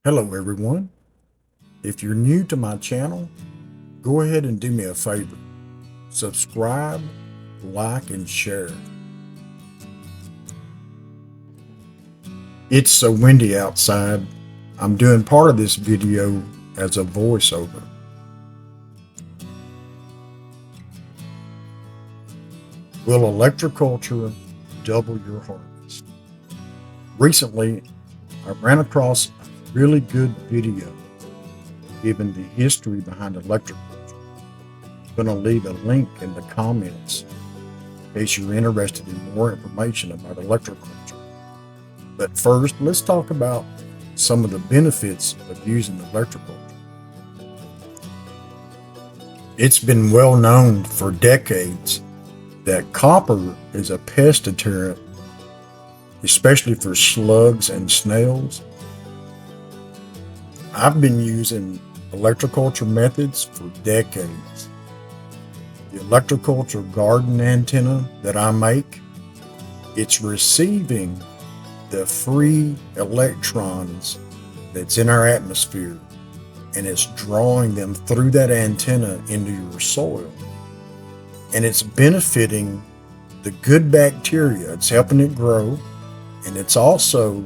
Hello everyone. If you're new to my channel, go ahead and do me a favor. Subscribe, like, and share. It's so windy outside. I'm doing part of this video as a voiceover. Will electroculture double your harvest? Recently, I ran across a really good video given the history behind electroculture. I'm going to leave a link in the comments in case you're interested in more information about electroculture. But first, let's talk about some of the benefits of using electroculture. It's been well known for decades that copper is a pest deterrent, especially for slugs and snails. I've been using electroculture methods for decades. The Electriculture garden antenna that I make, it's receiving the free electrons that's in our atmosphere, and it's drawing them through that antenna into your soil. And it's benefiting the good bacteria. It's helping it grow, and it's also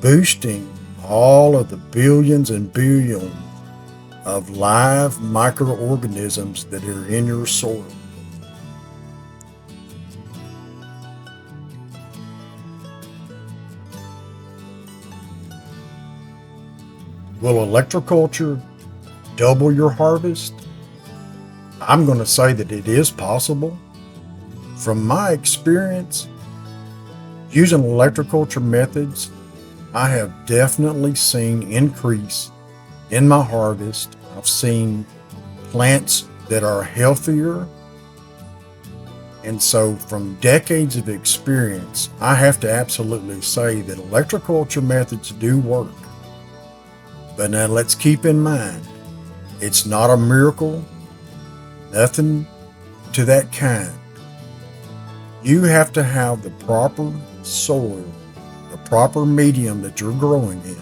boosting all of the billions and billions of live microorganisms that are in your soil. Will electroculture double your harvest? I'm going to say that it is possible. From my experience using electroculture methods, I have definitely seen increase in my harvest. I've seen plants that are healthier. And so from decades of experience, I have to absolutely say that electroculture methods do work. But now let's keep in mind, it's not a miracle, nothing to that kind. You have to have the proper soil, the proper medium that you're growing in.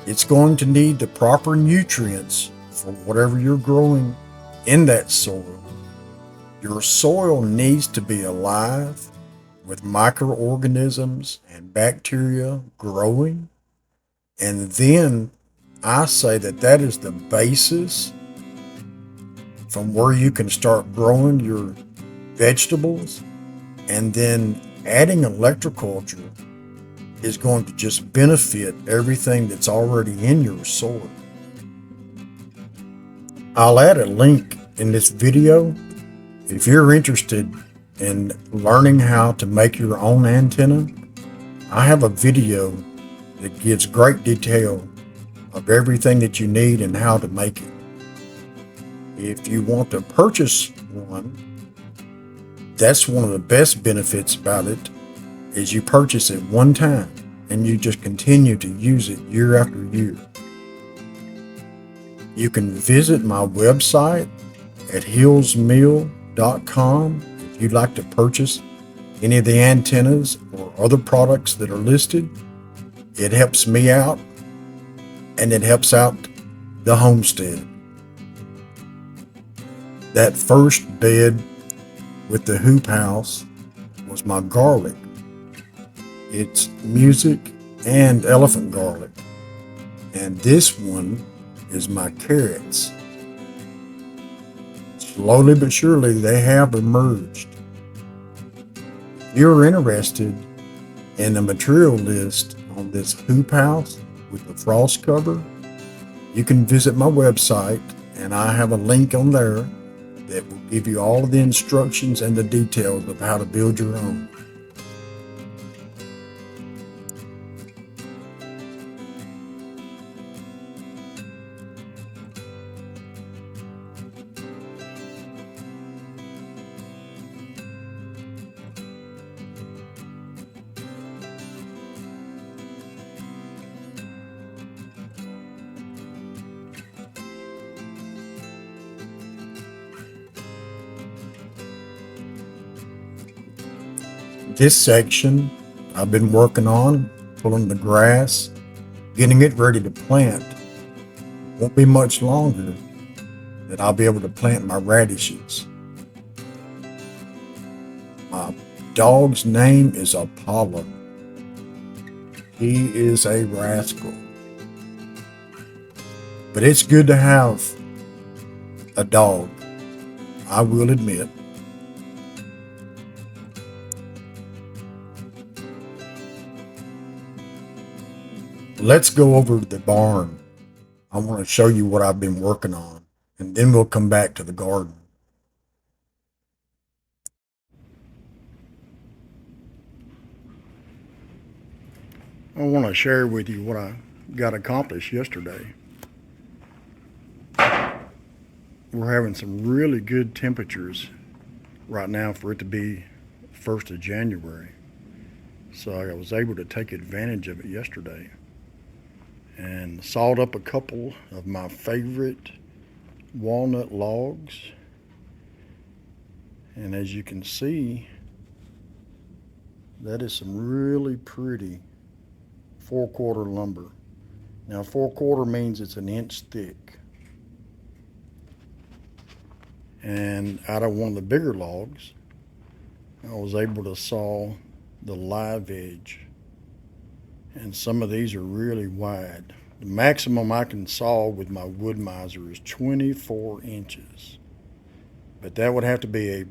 It's going to need the proper nutrients for whatever you're growing in that soil. Your soil needs to be alive with microorganisms and bacteria growing. And then I say that that is the basis from where you can start growing your vegetables. And then adding electroculture is going to just benefit everything that's already in your soil. I'll add a link in this video if you're interested in learning how to make your own antenna. I have a video that gives great detail of everything that you need and how to make it. If you want to purchase one, that's one of the best benefits about it, is you purchase it one time and you just continue to use it year after year. You can visit my website at hillsmill.com if you'd like to purchase any of the antennas or other products that are listed. It helps me out and it helps out the homestead. That first bed with the hoop house was my garlic. It's music and elephant garlic. And this one is my carrots. Slowly but surely they have emerged. If you're interested in the material list on this hoop house with the frost cover, you can visit my website, and I have a link on there that will give you all of the instructions and the details of how to build your own. This section I've been working on, pulling the grass getting it ready to plant. Won't be much longer that I'll be able to plant my radishes. My dog's name is Apollo. He is a rascal. But it's good to have a dog, I will admit. Let's go over to the barn. I want to show you what I've been working on, and then we'll come back to the garden. I want to share with you what I got accomplished yesterday. We're having some really good temperatures right now for it to be 1st of January. So I was able to take advantage of it yesterday and sawed up a couple of my favorite walnut logs. And as you can see, that is some really pretty 4/4 lumber. Now 4/4 means it's an inch thick. And out of one of the bigger logs, I was able to saw the live edge. And some of these are really wide. The maximum I can saw with my wood miser is 24 inches. But that would have to be a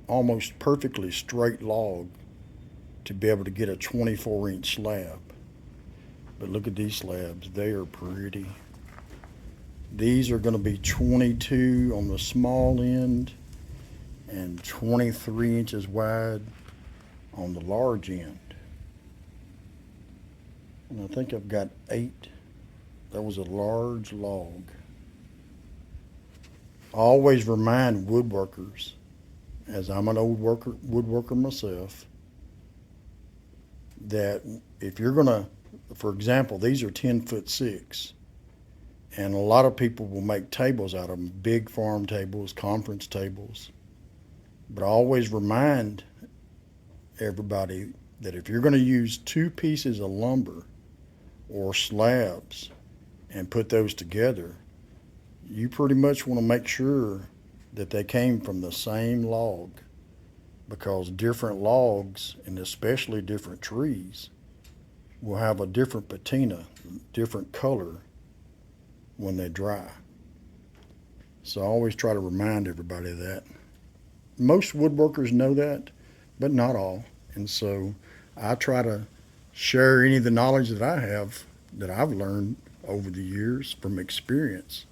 almost perfectly straight log to be able to get a 24-inch slab. But look at these slabs, they are pretty. These are going to be 22 on the small end and 23 inches wide on the large end. And I think I've got 8. That was a large log. I always remind woodworkers, as I'm an old woodworker myself, that if you're going to, for example, these are 10'6", and a lot of people will make tables out of them, big farm tables, conference tables. But I always remind everybody that if you're going to use 2 pieces of lumber or slabs and put those together, you pretty much want to make sure that they came from the same log, because different logs, and especially different trees, will have a different patina, different color when they dry. So I always try to remind everybody of that. Most woodworkers know that, but not all. And so I try to share any of the knowledge that I have, that I've learned over the years from experience.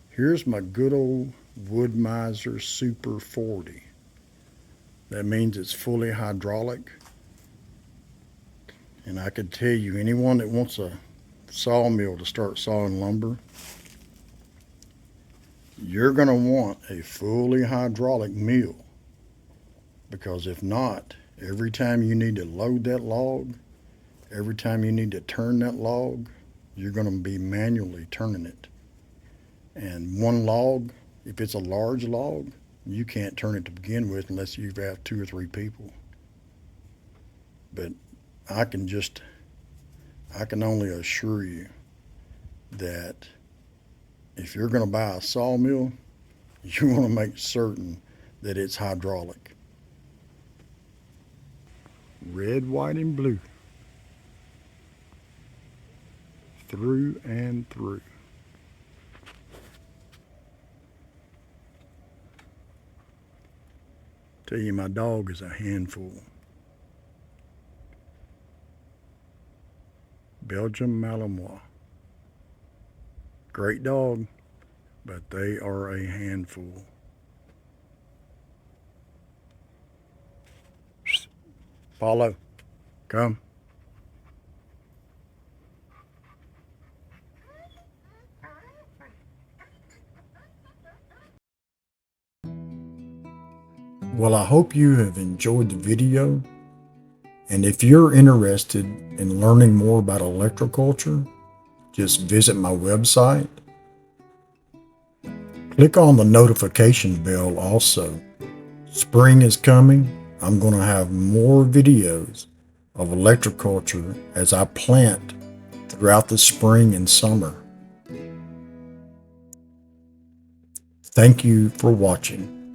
Here's my good old Wood Miser Super 40. That means it's fully hydraulic. And I could tell you, anyone that wants a sawmill to start sawing lumber, you're going to want a fully hydraulic mill, because if not, every time you need to load that log, every time you need to turn that log, you're going to be manually turning it. And one log, if it's a large log, you can't turn it to begin with unless you have 2 or 3 people. But I can only assure you that if you're going to buy a sawmill, you want to make certain that it's hydraulic. Red, white, and blue. Through and through. Tell you, my dog is a handful. Belgian Malinois. Great dog, but they are a handful. Follow. Come. Well, I hope you have enjoyed the video. And if you're interested in learning more about electroculture, just visit my website. Click on the notification bell also. Spring is coming. I'm going to have more videos of electroculture as I plant throughout the spring and summer. Thank you for watching.